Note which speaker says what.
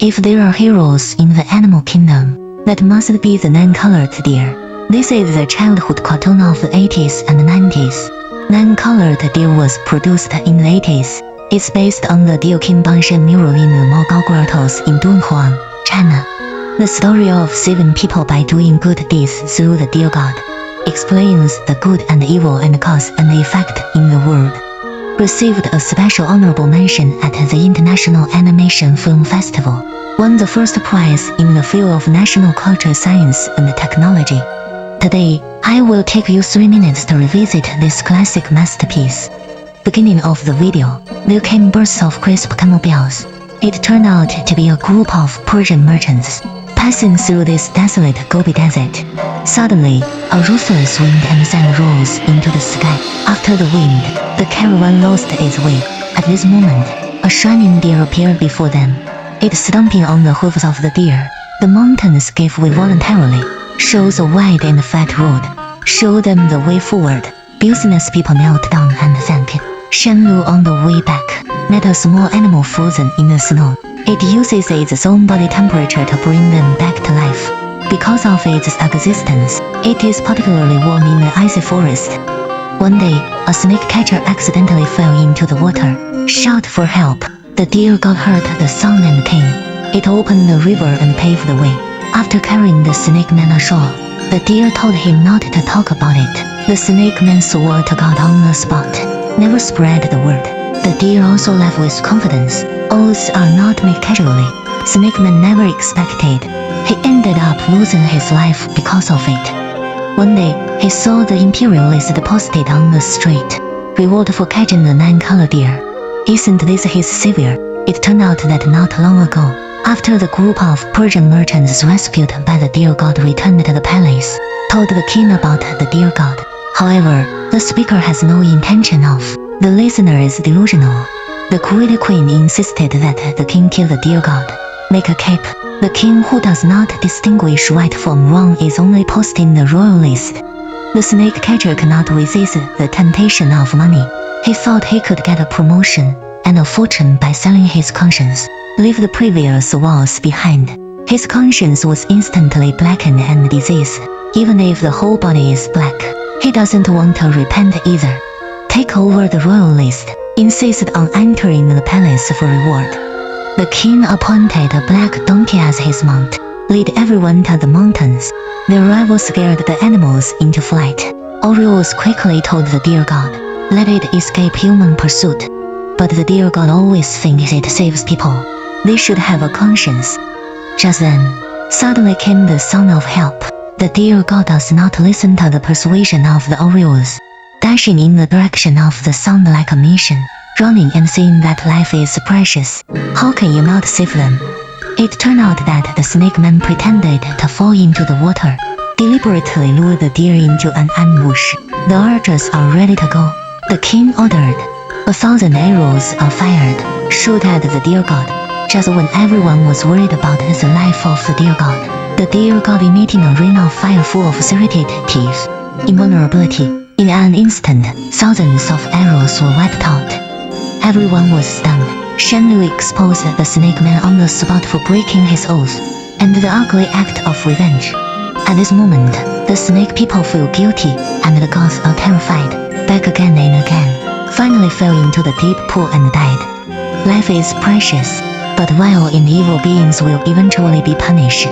Speaker 1: If there are heroes in the animal kingdom, that must be the nine-colored deer. This is the childhood cartoon of the 80s and 90s. Nine-colored deer was produced in the 80s. It's based on the Deer King Bangshan mural in the Mogao Grottoes in Dunhuang, China. The story of saving people by doing good deeds through the deer god explains the good and evil and cause and effect in the world. Received a special honorable mention at the International Animation Film Festival. Won the first prize in the field of national culture, science and technology. Today, I will take you 3 minutes to revisit this classic masterpiece. Beginning of the video, there came bursts of crisp camouflage. It turned out to be a group of Persian merchants passing through this desolate Gobi Desert. Suddenly, a ruthless wind and sand rose into the sky. After the wind, the caravan lost its way. At this moment, a shining deer appeared before them. It stomping on the hooves of the deer. The mountains gave way voluntarily, shows a wide and flat road, show them the way forward. Business people knelt down and thanked Shenlu on the way back. Met a small animal frozen in the snow. It uses its own body temperature to bring them back to life. Because of its existence, it is particularly warm in the icy forest. One day, a snake catcher accidentally fell into the water. Shout for help. The deer god heard the sound and came. It opened the river and paved the way. After carrying the snake man ashore, the deer told him not to talk about it. The snake man swore to God on the spot. Never spread the word. The deer also left with confidence. Oaths are not made casually. Snake man never expected. He ended up losing his life because of it. One day, he saw the imperial list posted on the street. Reward for catching the nine-colored deer. Isn't this his savior? It turned out that not long ago, after the group of Persian merchants rescued by the deer god returned to the palace, told the king about the deer god. However, the speaker has no intention of. The listener is delusional. The great queen insisted that the king kill the deer god. Make a cape. The king, who does not distinguish right from wrong, is only posting the royal list. The snake catcher cannot resist the temptation of money. He thought he could get a promotion and a fortune by selling his conscience. Leave the previous vows behind. His conscience was instantly blackened and diseased. Even if the whole body is black, he doesn't want to repent either. Take over the royal list. Insist on entering the palace for reward. The king appointed a black donkey as his mount. Lead everyone to the mountains. The arrival scared the animals into flight. Orioles quickly told the deer god, let it escape human pursuit. But the deer god always thinks it saves people. They should have a conscience. Just then, suddenly came the sound of help. The deer god does not listen to the persuasion of the Orioles. Dashing in the direction of the sound like a mission, running and saying that life is precious. How can you not save them? It turned out that the snake man pretended to fall into the water, deliberately lure the deer into an ambush. The archers are ready to go. The king ordered. 1,000 arrows are fired. Shoot at the deer god. Just when everyone was worried about the life of the deer god, the deer god emitting a rain of fire full of serrated teeth. Invulnerability. In an instant, thousands of arrows were wiped out. Everyone was stunned. Shenlu exposed the snake man on the spot for breaking his oath, and the ugly act of revenge. At this moment, the snake people feel guilty, and the gods are terrified. Back again and again. Finally fell into the deep pool and died. Life is precious, but vile and evil beings will eventually be punished.